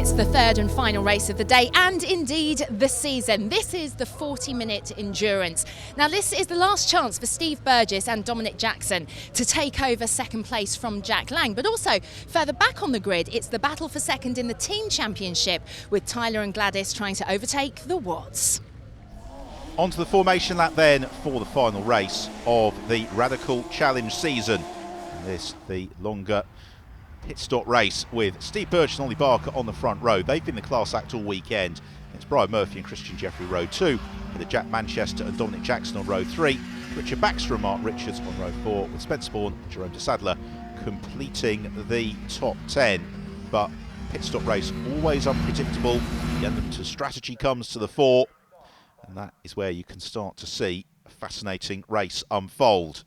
It's the third and final race of the day and indeed the season. This is the 40-minute endurance. Now this is the last chance for Steve Burgess and Dominic Jackson to take over second place from Jack Lang, but also further back on the grid it's the battle for second in the team championship with Tyler and Gladys trying to overtake the Watts. Onto the formation lap then for the final race of the Radical Challenge season. And this the longer pit stop race with Steve Burgess and Ollie Barker on the front row. They've been the class act all weekend. It's Brian Murphy and Christian Jeffrey row 2, with Jack Manchester and Dominic Jackson on row 3, Richard Baxter and Mark Richards on row 4, with Spencer Bourne and Jerome de Sadler completing the top 10. But pit stop race always unpredictable. The element of strategy comes to the fore, and that is where you can start to see a fascinating race unfold.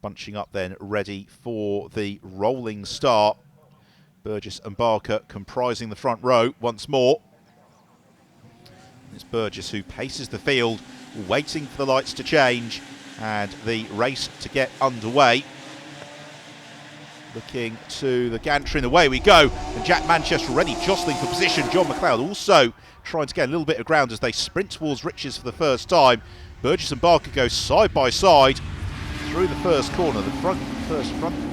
Bunching up then, ready for the rolling start. Burgess and Barker comprising the front row once more. It's Burgess who paces the field, waiting for the lights to change and the race to get underway. Looking to the gantry and away we go. And Jack Manchester already jostling for position. John McLeod also trying to get a little bit of ground as they sprint towards Richards for the first time. Burgess and Barker go side by side through the first corner. The front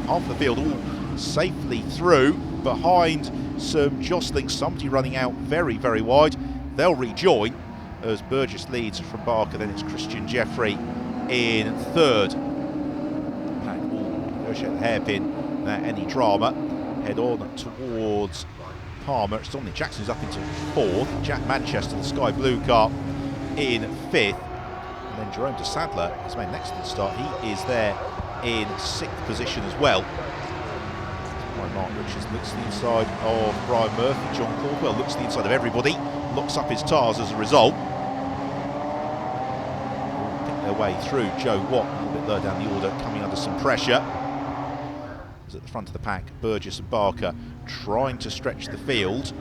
half of the field all safely through. Behind some jostling, somebody running out very, very wide. They'll rejoin as Burgess leads from Barker. Then it's Christian Jeffrey in third. Pack will negotiate the hairpin. Any drama, head on towards Palmer. It's Dominic Jackson who's up into fourth. Jack Manchester, the sky blue car, in fifth. And then Jerome de Sadler is made next to the start. He is there in sixth position as well. Mark Richards looks to the inside of Brian Murphy. John Caldwell looks to the inside of everybody. Locks up his tyres as a result. Pick their way through. Joe Watt a little bit lower down the order, coming under some pressure. At the front of the pack, Burgess and Barker trying to stretch the field.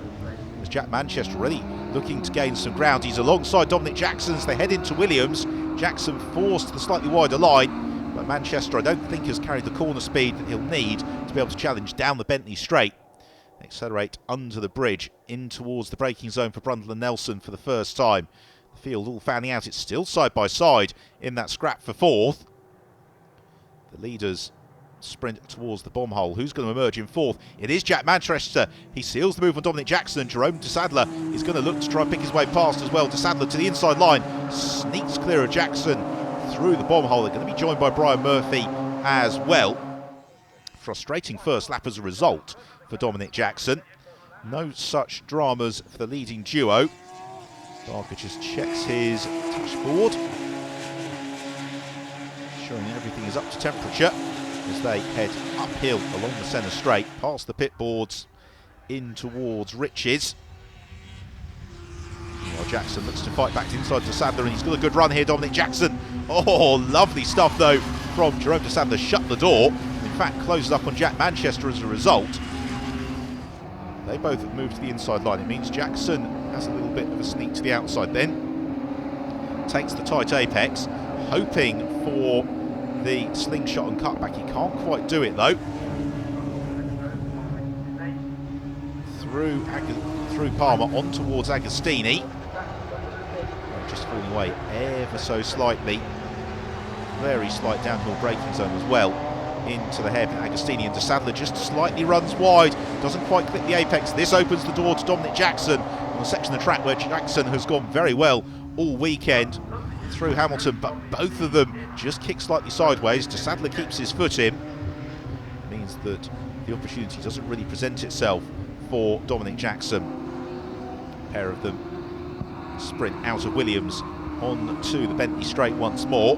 There's Jack Manchester already looking to gain some ground. He's alongside Dominic Jackson as they head into Williams. Jackson forced to the slightly wider line, but Manchester I don't think has carried the corner speed that he'll need to be able to challenge down the Bentley straight. Accelerate under the bridge in towards the braking zone for Brundle and Nelson for the first time. The field all fanning out. It's still side by side in that scrap for fourth. The leaders sprint towards the bomb hole. Who's going to emerge in fourth? It is Jack Manchester. He seals the move on Dominic Jackson, and Jerome de Sadler is going to look to try and pick his way past as well. De Sadler to the inside line, sneaks clear of Jackson through the bomb hole. They're going to be joined by Brian Murphy as well. Frustrating first lap as a result for Dominic Jackson. No such dramas for the leading duo. Barker just checks his touchboard, showing everything is up to temperature as they head uphill along the centre straight, past the pit boards, in towards Riches. Meanwhile, Jackson looks to fight back inside de Sadler, and he's got a good run here, Dominic Jackson. Oh, lovely stuff though from Jerome de Sadler. Shut the door. In fact, closed up on Jack Manchester as a result. They both have moved to the inside line. It means Jackson has a little bit of a sneak to the outside then. Takes the tight apex, hoping for the slingshot and cutback. He can't quite do it though. Through Palmer on towards Agostini. Just falling away ever so slightly. Very slight downhill braking zone as well. Into the hairpin. Agostini, and de Sadler just slightly runs wide. Doesn't quite clip the apex. This opens the door to Dominic Jackson on a section of the track where Jackson has gone very well all weekend through Hamilton, but both of them just kick slightly sideways. De Sadler keeps his foot in. It means that the opportunity doesn't really present itself for Dominic Jackson. A pair of them sprint out of Williams on to the Bentley straight once more.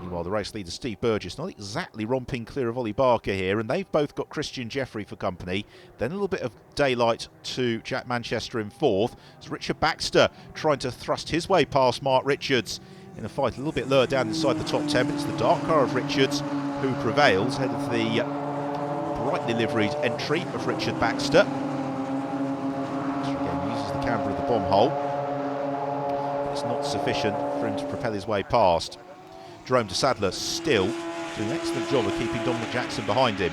Meanwhile, the race leader Steve Burgess not exactly romping clear of Ollie Barker here, and they've both got Christian Jeffrey for company. Then a little bit of daylight to Jack Manchester in fourth. It's Richard Baxter trying to thrust his way past Mark Richards in a fight a little bit lower down inside the top 10. But it's the dark car of Richards who prevails, ahead of the brightly liveried entry of Richard Baxter. Again uses the camber of the bomb hole. It's not sufficient for him to propel his way past. Jerome de Sadler still doing an excellent job of keeping Dominic Jackson behind him.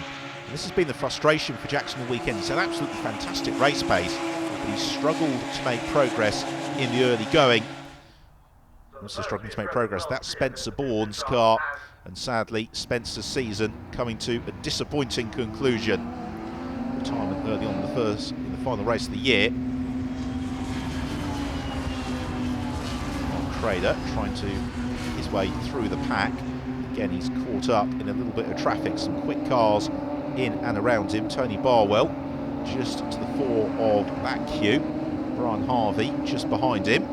This has been the frustration for Jackson all weekend. He's had absolutely fantastic race pace, but he's struggled to make progress in the early going. Also struggling to make progress, that's Spencer Bourne's car, and sadly Spencer's season coming to a disappointing conclusion. Retirement early on in the final race of the year. Crader trying to make his way through the pack. Again, he's caught up in a little bit of traffic, some quick cars in and around him. Tony Barwell just to the fore of that queue. Brian Harvey just behind him.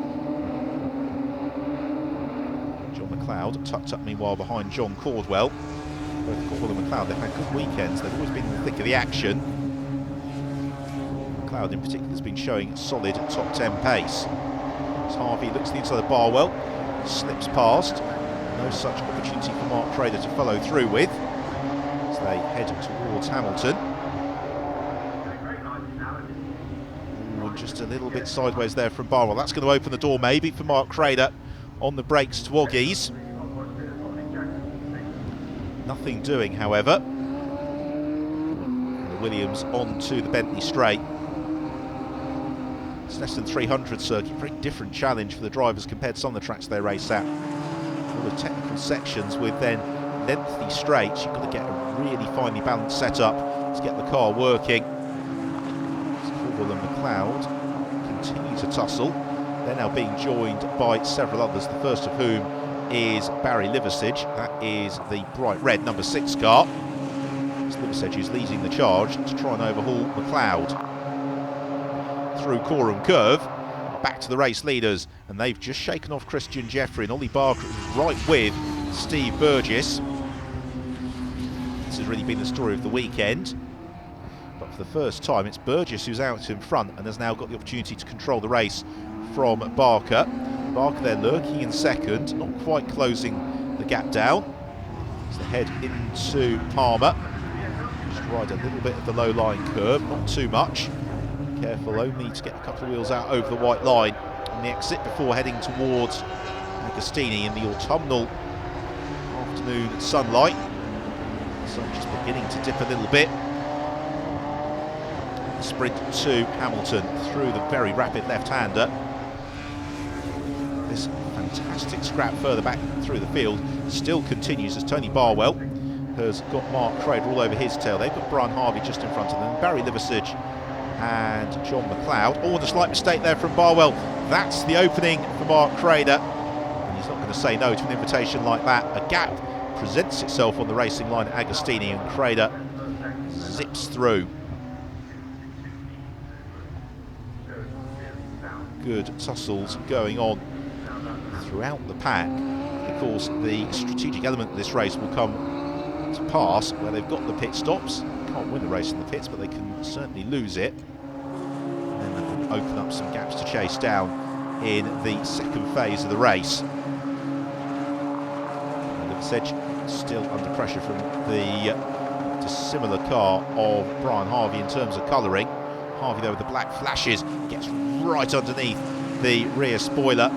John McLeod tucked up meanwhile behind John Caldwell. Both Caldwell and McLeod, they've had good weekends. They've always been in the thick of the action. McLeod in particular has been showing solid top 10 pace. As Harvey looks to the inside of Barwell, slips past. No such opportunity for Mark Crader to follow through with as they head towards Hamilton. Ooh, just a little bit sideways there from Barwell. That's going to open the door maybe for Mark Crader on the brakes to Oggies. Nothing doing, however. And the Williams on to the Bentley straight. Snetterton 300 circuit, very different challenge for the drivers compared to some of the tracks they race at. All the technical sections with then lengthy straights, you've got to get a really finely balanced setup to get the car working. Caldwell and McLeod continue to tussle. They're now being joined by several others, the first of whom is Barry Liversidge. That is the bright red number 6 car. It's Liversidge who's leading the charge to try and overhaul McLeod. Through Coram Curve, back to the race leaders, and they've just shaken off Christian Jeffrey and Ollie Barker right with Steve Burgess. This has really been the story of the weekend, but for the first time it's Burgess who's out in front and has now got the opportunity to control the race from Barker. Barker there lurking in second, not quite closing the gap down. As they head into Palmer, just ride a little bit of the low line curve, not too much. Careful only to get a couple of wheels out over the white line on the exit before heading towards Agostini in the autumnal afternoon sunlight. The sun just beginning to dip a little bit. The sprint to Hamilton through the very rapid left-hander. This fantastic scrap further back through the field still continues as Tony Barwell has got Mark Crader all over his tail. They've got Brian Harvey just in front of them, Barry Liversidge and John McLeod. Oh, and a slight mistake there from Barwell. That's the opening for Mark Crader, and he's not going to say no to an invitation like that. A gap presents itself on the racing line at Agostini, and Crader zips through. Good tussles going on throughout the pack. Of course, the strategic element of this race will come to pass where they've got the pit stops. Can't win the race in the pits, but they can certainly lose it. And then that will open up some gaps to chase down in the second phase of the race. Liversidge still under pressure from the dissimilar car of Brian Harvey in terms of colouring. Harvey though with the black flashes gets right underneath the rear spoiler.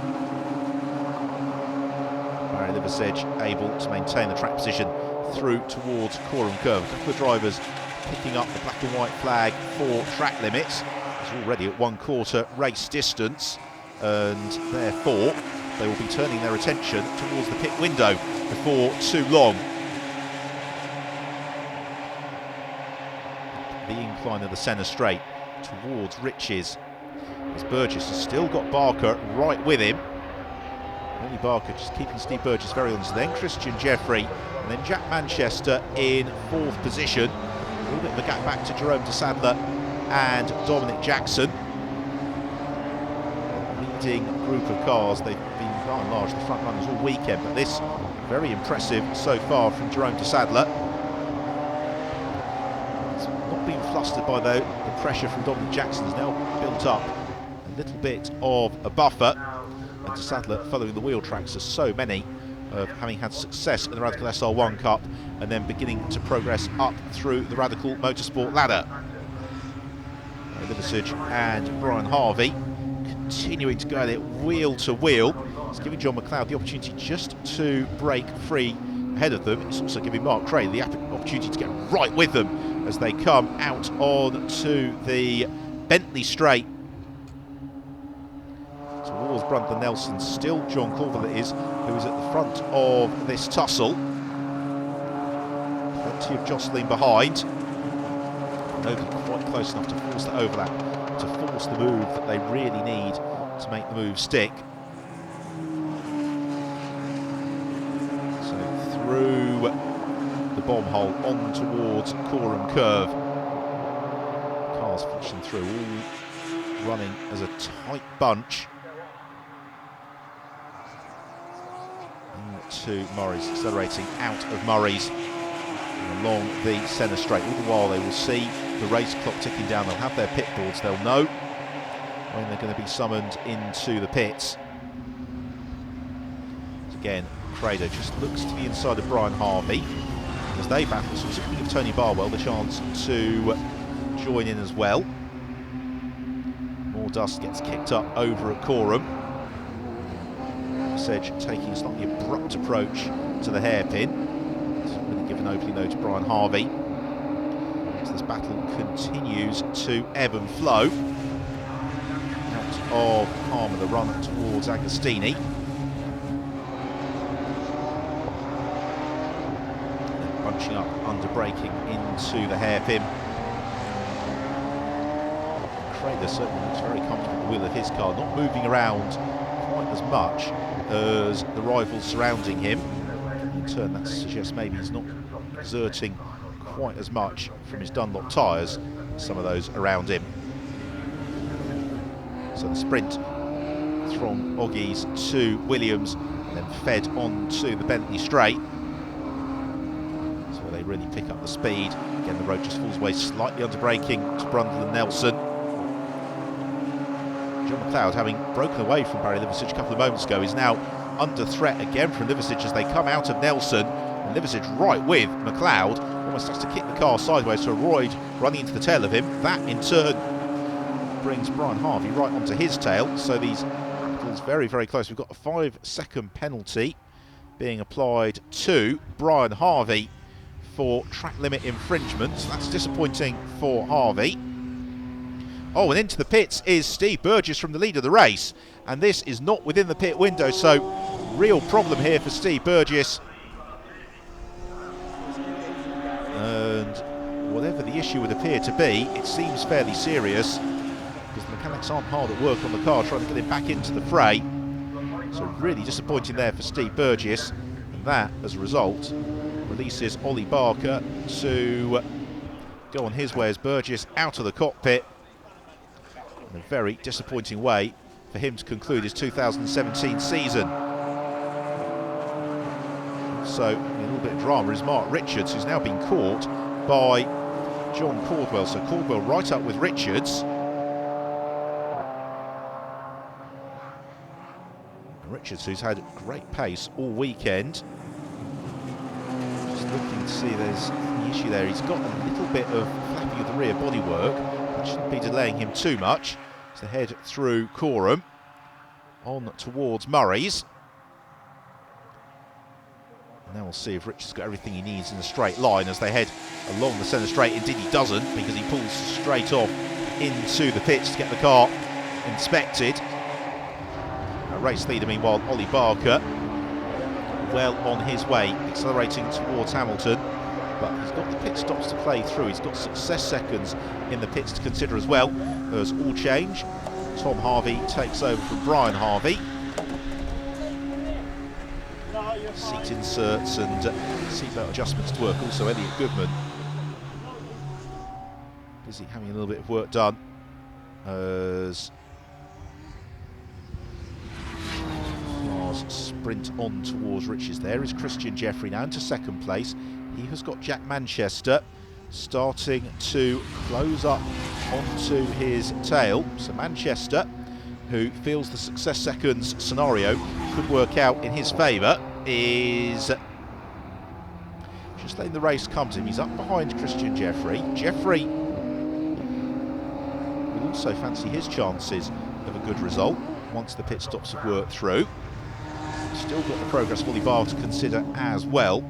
Barry Liversidge able to maintain the track position through towards Coram Curve. A couple of drivers picking up the black and white flag for track limits. It's already at 1/4 race distance, and therefore they will be turning their attention towards the pit window before too long. The incline of the centre straight towards Riches, as Burgess has still got Barker right with him. Only Barker just keeping Steve Burgess very honest. Then Christian Jeffrey, and then Jack Manchester in 4th position. A little bit of a gap back to Jerome de Sadler and Dominic Jackson. Leading group of cars. They've been by and large the front runners all weekend, but this very impressive so far from Jerome de Sadler. It's not been flustered by the pressure from Dominic Jackson. Has now built up a little bit of a buffer, and de Sadler following the wheel tracks as so many of having had success in the Radical SR1 Cup and then beginning to progress up through the Radical Motorsport ladder. Liversidge and Brian Harvey continuing to go at it wheel to wheel. It's giving John McLeod the opportunity just to break free ahead of them. It's also giving Mark Crader the opportunity to get right with them as they come out on to the Bentley Straight. Towards Brundle Nelson, still John Corville it is, who is at the front of this tussle. Plenty of jostling behind. Nobody quite close enough to force that overlap, to force the move that they really need to make the move stick. So through the bomb hole on towards Coram Curve. Cars pushing through, all running as a tight bunch. To Murray's, accelerating out of Murray's along the centre straight. All the while they will see the race clock ticking down. They'll have their pit boards. They'll know when they're going to be summoned into the pits. Again, Crader just looks to the inside of Brian Harvey as they battle. So it's going to give Tony Barwell the chance to join in as well. More dust gets kicked up over at Coram. Sedge taking a slightly abrupt approach to the hairpin. It's really given opening though to Brian Harvey. As this battle continues to ebb and flow. Out of Palmer, the run towards Agostini. And bunching up under braking into the hairpin. Crader certainly looks very comfortable at the wheel of his car, not moving around quite as much as the rivals surrounding him. In turn, that suggests maybe he's not exerting quite as much from his Dunlop tyres as some of those around him. So the sprint from Oggies to Williams, and then fed on to the Bentley Straight. So they really pick up the speed. Again, the road just falls away slightly under braking to Brundle and Nelson. John McLeod, having broken away from Barry Liversidge a couple of moments ago, is now under threat again from Liversidge as they come out of Nelson. And Liversidge right with McLeod, almost has to kick the car sideways to avoid running into the tail of him. That in turn brings Brian Harvey right onto his tail. So these battles very, very close. We've got a 5-second penalty being applied to Brian Harvey for track limit infringement. So that's disappointing for Harvey. Oh, and into the pits is Steve Burgess from the lead of the race. And this is not within the pit window, so real problem here for Steve Burgess. And whatever the issue would appear to be, it seems fairly serious, because the mechanics aren't hard at work on the car trying to get him back into the fray. So really disappointing there for Steve Burgess. And that, as a result, releases Ollie Barker to go on his way as Burgess out of the cockpit. In a very disappointing way for him to conclude his 2017 season. So, a little bit of drama is Mark Richards, who's now been caught by John Caldwell. So Caldwell right up with Richards. And Richards, who's had great pace all weekend. Just looking to see there's the issue there. He's got a little bit of flapping of the rear bodywork. That shouldn't be delaying him too much. To head through Coram on towards Murray's. And now we'll see if Richard's got everything he needs in a straight line as they head along the centre straight. Indeed he doesn't, because he pulls straight off into the pits to get the car inspected. A race leader meanwhile, Ollie Barker, well on his way, accelerating towards Hamilton. But he's got the pit stops to play through. He's got success seconds in the pits to consider as well. There's all change. Tom Harvey takes over from Brian Harvey. Seat inserts and seatbelt adjustments to work. Also Elliot Goodman busy having a little bit of work done as cars sprint on towards Richards. There is Christian Jeffrey now into second place. He has got Jack Manchester starting to close up onto his tail. So Manchester, who feels the success seconds scenario could work out in his favour, is just letting the race come to him. He's up behind Christian Jeffrey. Jeffrey will also fancy his chances of a good result once the pit stops have worked through. Still got the progress of Ollie Barr to consider as well.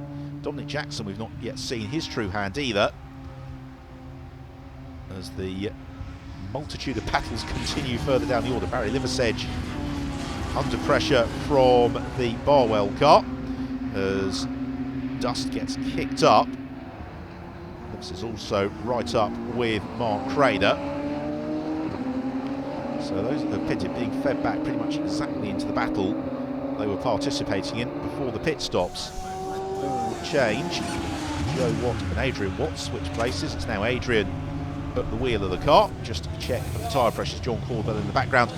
Dominic Jackson, we've not yet seen his true hand either. as the multitude of battles continue further down the order. Barry Liversedge under pressure from the Barwell car as dust gets kicked up. This is also right up with Mark Crader. So those that have pitted being fed back pretty much exactly into the battle they were participating in before the pit stops. All change. Joe Watt and Adrian Watt switch places. It's now Adrian at the wheel of the car. Just to check the tyre pressures. John Caldwell in the background.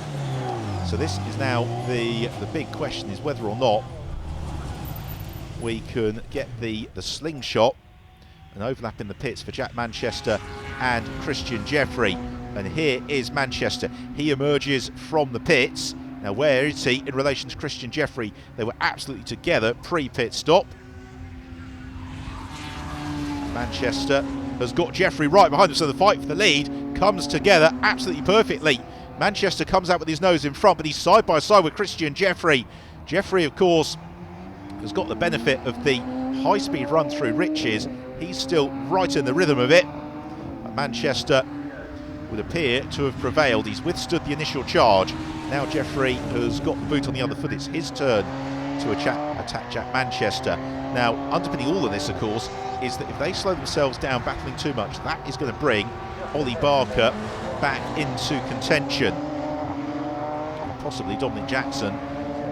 So this is now the big question, is whether or not we can get the slingshot and overlap in the pits for Jack Manchester and Christian Jeffrey. And here is Manchester. He emerges from the pits. Now where is he in relation to Christian Jeffrey? They were absolutely together pre-pit stop. Manchester has got Jeffrey right behind him, so the fight for the lead comes together absolutely perfectly. Manchester comes out with his nose in front, but he's side by side with Christian Jeffrey. Jeffrey, of course, has got the benefit of the high-speed run through Riches. He's still right in the rhythm of it. But Manchester would appear to have prevailed. He's withstood the initial charge. Now Jeffrey has got the boot on the other foot. It's his turn to attack Jack Manchester. Now, underpinning all of this, of course, is that if they slow themselves down battling too much, that is going to bring Ollie Barker back into contention. Possibly Dominic Jackson,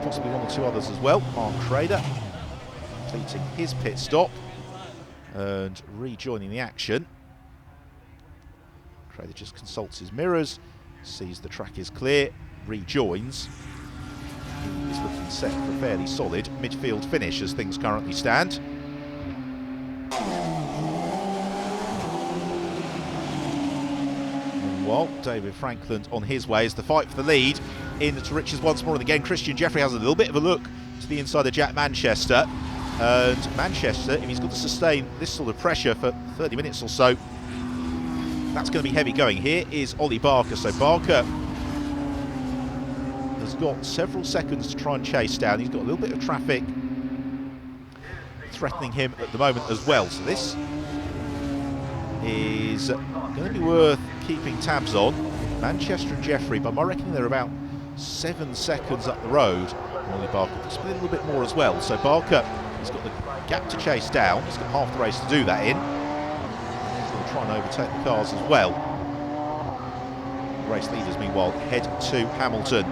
possibly one or two others as well. Mark Crader completing his pit stop and rejoining the action. Crader just consults his mirrors, sees the track is clear, rejoins. He's looking set for a fairly solid midfield finish as things currently stand. Meanwhile, David Franklin on his way as the fight for the lead into Riches once more. And again, Christian Jeffrey has a little bit of a look to the inside of Jack Manchester. And Manchester, if he's got to sustain this sort of pressure for 30 minutes or so, that's going to be heavy going. Here is Ollie Barker. So Barker has got several seconds to try and chase down. He's got a little bit of traffic threatening him at the moment as well. So this is going to be worth keeping tabs on. Manchester and Jeffrey, by my reckoning, they're about 7 seconds up the road. Ollie Barker possibly a little bit more as well. So Barker has got the gap to chase down. He's got half the race to do that in. He's going to try and overtake the cars as well. The race leaders, meanwhile, head to Hamilton.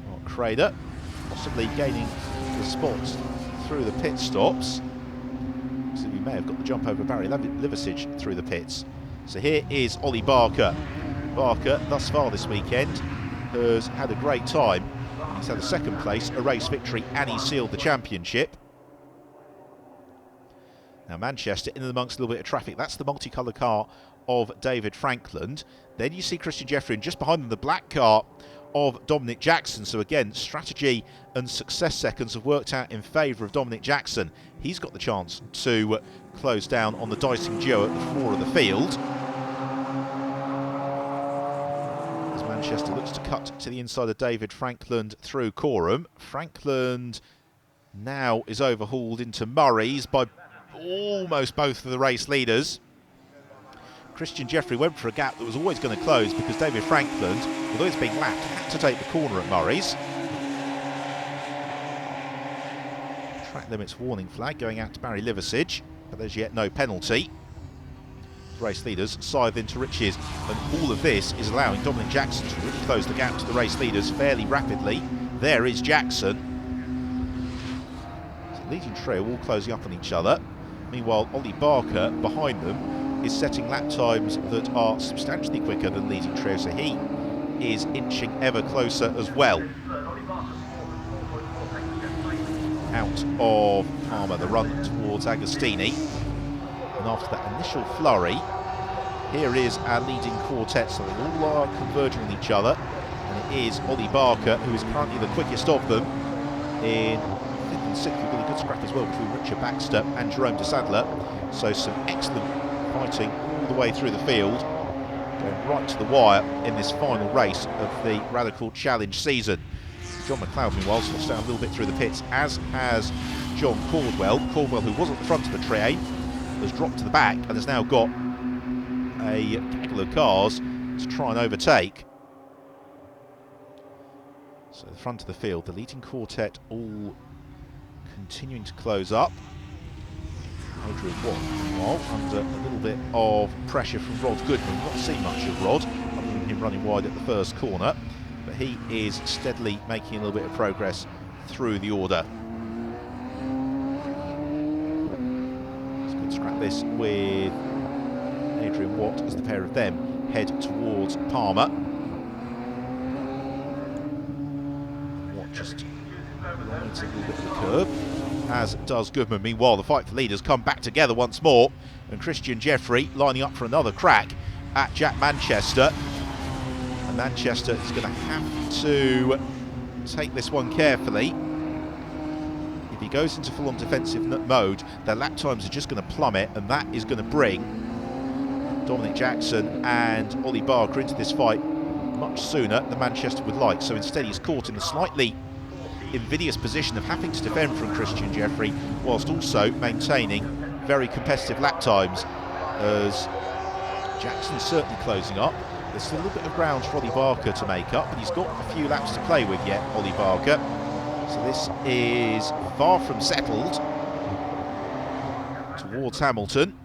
Mark Crader possibly gaining the spots through the pit stops. So we may have got the jump over Barry Liversedge through the pits. So here is Ollie Barker. Barker, thus far this weekend, has had a great time. He's had a second place, a race victory, and he sealed the championship. Now Manchester in amongst a little bit of traffic. That's the multicoloured car of David Franklin. Then you see Christian Jeffrey, and just behind them the black car of Dominic Jackson. So again, strategy and success seconds have worked out in favour of Dominic Jackson. He's got the chance to close down on the dicing duo at the floor of the field. As Manchester looks to cut to the inside of David Franklin through Coram. Franklin now is overhauled into Murray's by almost both of the race leaders. Christian Jeffrey went for a gap that was always going to close because David Franklin, although it's being lapped, had to take the corner at Murray's. Track limits warning flag going out to Barry Liversedge, but there's yet no penalty. Race leaders scythe into Riches, and all of this is allowing Dominic Jackson to really close the gap to the race leaders fairly rapidly. There is Jackson. So leading trio all closing up on each other. Meanwhile, Ollie Barker behind them is setting lap times that are substantially quicker than leading trio, so he is inching ever closer as well. Out of Palmer, the run towards Agostini. And after that initial flurry, here is our leading quartet, so they all are converging on each other. And it is Ollie Barker, who is currently the quickest of them. In 5th and 6th, we've got a good scrap as well between Richard Baxter and Jerome de Sadler. So some excellent fighting all the way through the field, going right to the wire in this final race of the Radical Challenge season. John McLeod, meanwhile, slots down a little bit through the pits, as has John Caldwell. Caldwell, who was at the front of the train, has dropped to the back and has now got a gaggle of cars to try and overtake. So the front of the field, the leading quartet all continuing to close up. Adrian Watt, meanwhile, under a little bit of pressure from Rod Goodman. Not seen much of Rod, other than him running wide at the first corner, but he is steadily making a little bit of progress through the order. Let's go and scrap this with Adrian Watt as the pair of them head towards Palmer. Watt just rides a little bit of the curb, as does Goodman. Meanwhile, the fight for leaders come back together once more, and Christian Jeffrey lining up for another crack at Jack Manchester. And Manchester is going to have to take this one carefully. If he goes into full-on defensive mode, their lap times are just going to plummet, and that is going to bring Dominic Jackson and Ollie Barker into this fight much sooner than Manchester would like. So instead he's caught in a slightly invidious position of having to defend from Christian Jeffrey, whilst also maintaining very competitive lap times, as Jackson's certainly closing up. There's still a little bit of ground for Ollie Barker to make up, but he's got a few laps to play with yet, Ollie Barker. So this is far from settled. Towards Hamilton.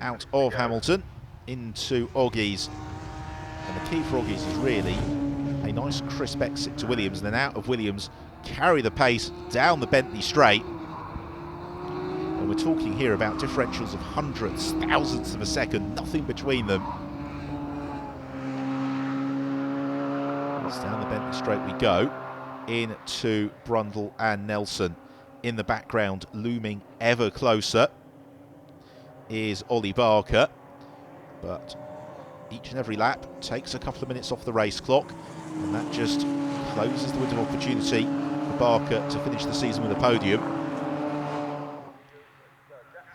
Out of Hamilton into Oggies. And the key for Oggies is really a nice crisp exit to Williams, and then out of Williams, carry the pace down the Bentley straight. And we're talking here about differentials of hundredths, thousandths of a second, nothing between them. Down the Bentley straight we go, into Brundle and Nelson. In the background, looming ever closer, is Ollie Barker. But each and every lap takes a couple of minutes off the race clock, and that just closes the window of opportunity for Barker to finish the season with a podium.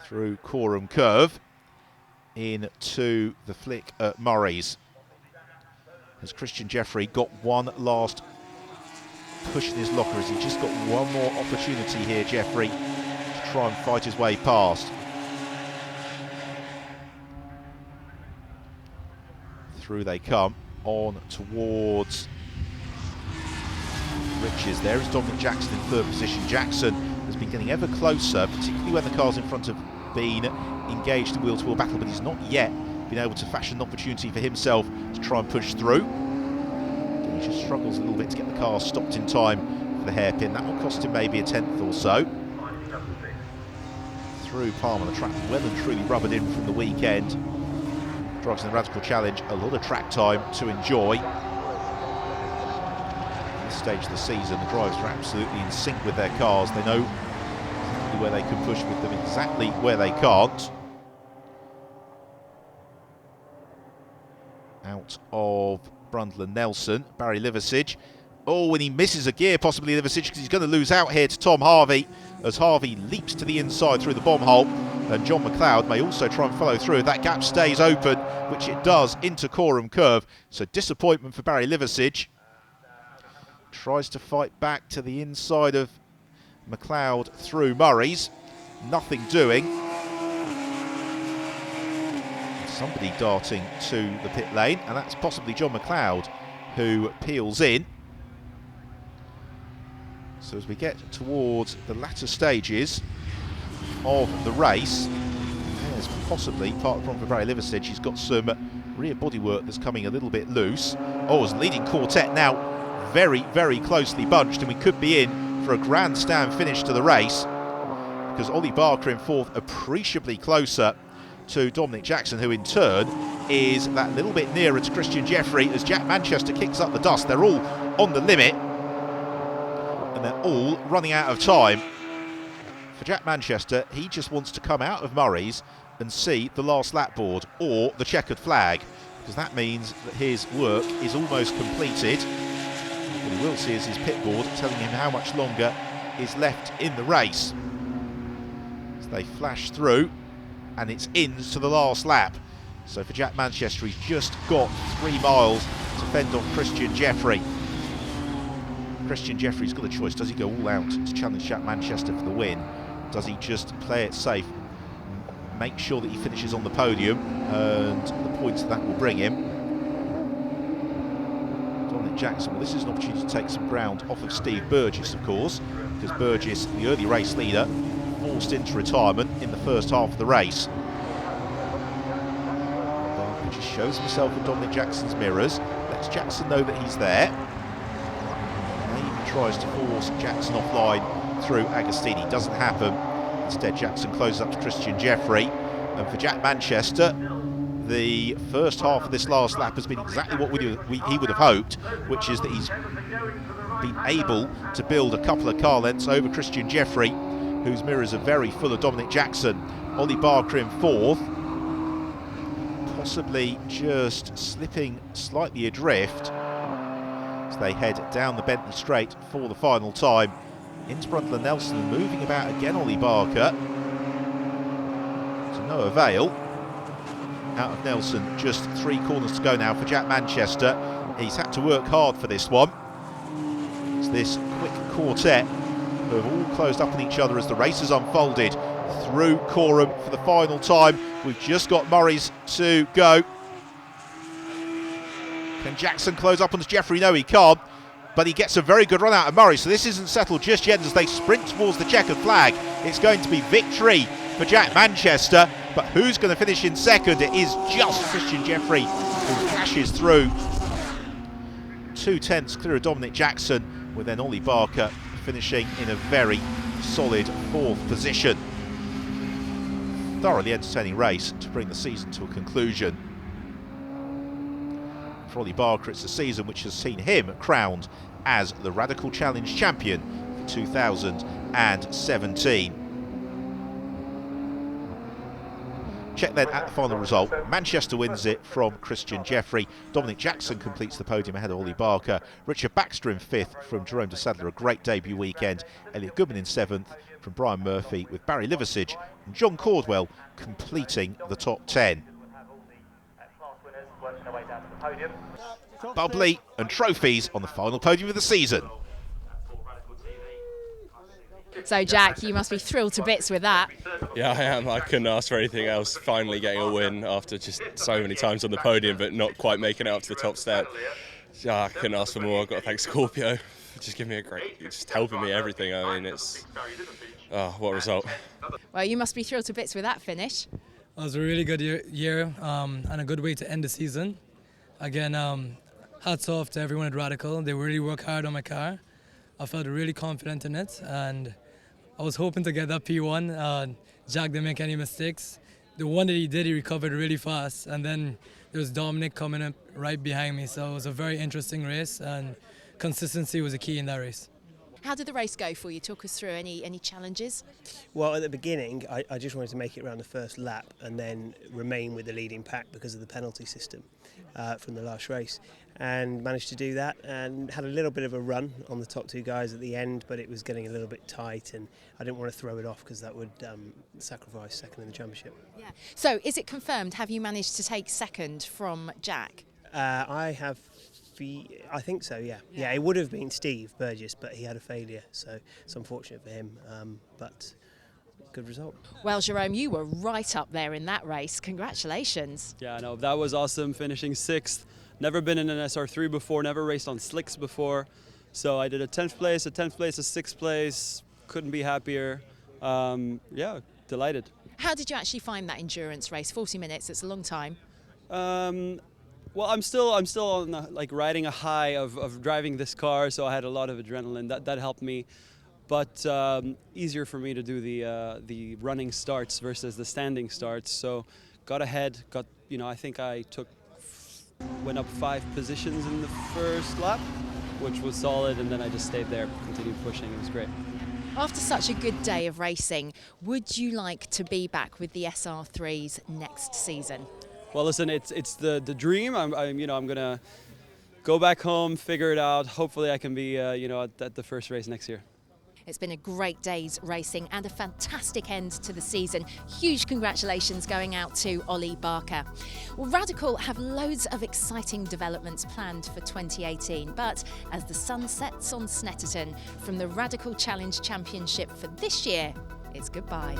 Through Coram Curve, into the flick at Murray's. Has Christian Jeffrey got one last push in his locker? Has he just got one more opportunity here, Jeffrey, to try and fight his way past? Through they come, on towards Riches. There is Dominic Jackson in third position. Jackson has been getting ever closer, particularly when the cars in front have been engaged in wheel-to-wheel battle, but he's not yet been able to fashion an opportunity for himself to try and push through. He just struggles a little bit to get the car stopped in time for the hairpin. That will cost him maybe a tenth or so. Through Palmer, the track well and truly rubbered in from the weekend. Drives in the Radical Challenge, a lot of track time to enjoy. At this stage of the season, the drivers are absolutely in sync with their cars. They know exactly where they can push with them, exactly where they can't. Out of Brundle and Nelson, Barry Liversidge. Oh, and he misses a gear, possibly Liversidge, because he's going to lose out here to Tom Harvey, as Harvey leaps to the inside through the bomb hole, and John McLeod may also try and follow through. That gap stays open, which it does, into Coram Curve. So disappointment for Barry Liversidge. Tries to fight back to the inside of McLeod through Murray's. Nothing doing. Somebody darting to the pit lane, and that's possibly John McLeod, who peels in. So as we get towards the latter stages of the race, there's possibly part of the problem for Barry Liversidge. He's got some rear bodywork that's coming a little bit loose. Oh, as leading quartet now very, very closely bunched, and we could be in for a grandstand finish to the race, because Ollie Barker in fourth, appreciably closer to Dominic Jackson, who in turn is that little bit nearer to Christian Jeffrey as Jack Manchester kicks up the dust. They're all on the limit, and they're all running out of time. For Jack Manchester, he just wants to come out of Murray's and see the last lap board or the checkered flag, because that means that his work is almost completed. What he will see is his pit board telling him how much longer is left in the race. So they flash through, and it's into the last lap. So for Jack Manchester, he's just got 3 miles to fend off Christian Jeffrey. Christian Jeffrey's got a choice. Does he go all out to challenge Jack Manchester for the win? Does he just play it safe, make sure that he finishes on the podium and the points that will bring him. Dominic Jackson, well, this is an opportunity to take some ground off of Steve Burgess, of course, because Burgess, the early race leader, forced into retirement in the first half of the race. Barker just shows himself in Dominic Jackson's mirrors, lets Jackson know that he's there. Maybe tries to force Jackson offline through Agostini. Doesn't happen. Instead, Jackson closes up to Christian Jeffrey. And for Jack Manchester, the first half of this last lap has been exactly what he would have hoped, which is that he's been able to build a couple of car lengths over Christian Jeffrey, whose mirrors are very full of Dominic Jackson. Ollie Barker in fourth, possibly just slipping slightly adrift as they head down the Bentley Straight for the final time. Into Brundle Nelson, moving about again, Ollie Barker. To no avail. Out of Nelson, just 3 corners to go now for Jack Manchester. He's had to work hard for this one. It's this quick quartet who have all closed up on each other as the race has unfolded through Coram for the final time. We've just got Murray's to go. Can Jackson close up on Jeffrey? No, he can't. But he gets a very good run out of Murray, so this isn't settled just yet as they sprint towards the checkered flag. It's going to be victory for Jack Manchester, but who's going to finish in second? It is just Christian Jeffrey who flashes through. 2/10 clear of Dominic Jackson, with then Ollie Barker finishing in a very solid 4th position. Thoroughly entertaining race to bring the season to a conclusion. For Ollie Barker, it's a season which has seen him crowned as the Radical Challenge champion for 2017. Check then at the final result. Manchester wins it from Christian Jeffrey. Dominic Jackson completes the podium ahead of Ollie Barker. Richard Baxter in 5th from Jerome de Sadler, a great debut weekend. Elliot Goodman in 7th from Brian Murphy, with Barry Liversidge and John Cordwell completing the top 10. Bubbly and trophies on the final podium of the season. So Jack, you must be thrilled to bits with that. Yeah, I am. I couldn't ask for anything else. Finally getting a win after just so many times on the podium, but not quite making it up to the top step. Yeah, I couldn't ask for more. I've got to thank Scorpio for just giving me just helping me everything. I mean, it's, what a result. Well, you must be thrilled to bits with that finish. It was a really good year and a good way to end the season. Again, hats off to everyone at Radical. They really worked hard on my car. I felt really confident in it, and I was hoping to get that P1. Jack didn't make any mistakes. The one that he did, he recovered really fast, and then there was Dominic coming up right behind me. So it was a very interesting race, and consistency was a key in that race. How did the race go for you? Talk us through any challenges. Well, at the beginning, I just wanted to make it around the first lap and then remain with the leading pack because of the penalty system from the last race, and managed to do that and had a little bit of a run on the top 2 guys at the end, but it was getting a little bit tight and I didn't want to throw it off because that would sacrifice second in the championship. Yeah. So is it confirmed? Have you managed to take second from Jack? I think so, yeah. Yeah, it would have been Steve Burgess, but he had a failure, so it's unfortunate for him, but good result. Well, Jerome, you were right up there in that race. Congratulations. Yeah, no, that was awesome, finishing 6th. Never been in an SR3 before, never raced on slicks before. So I did a 10th place, a 6th place. Couldn't be happier. Yeah, delighted. How did you actually find that endurance race? 40 minutes, it's a long time. Well, I'm still on riding a high of driving this car, so I had a lot of adrenaline. That helped me, but easier for me to do the running starts versus the standing starts. So got ahead. I think I went up 5 positions in the first lap, which was solid, and then I just stayed there, continued pushing. It was great. After such a good day of racing, would you like to be back with the SR3s next season? Well, listen, it's the dream. I'm gonna go back home, figure it out. Hopefully, I can be at the first race next year. It's been a great day's racing and a fantastic end to the season. Huge congratulations going out to Ollie Barker. Well, Radical have loads of exciting developments planned for 2018, but as the sun sets on Snetterton from the Radical Challenge Championship for this year, it's goodbye.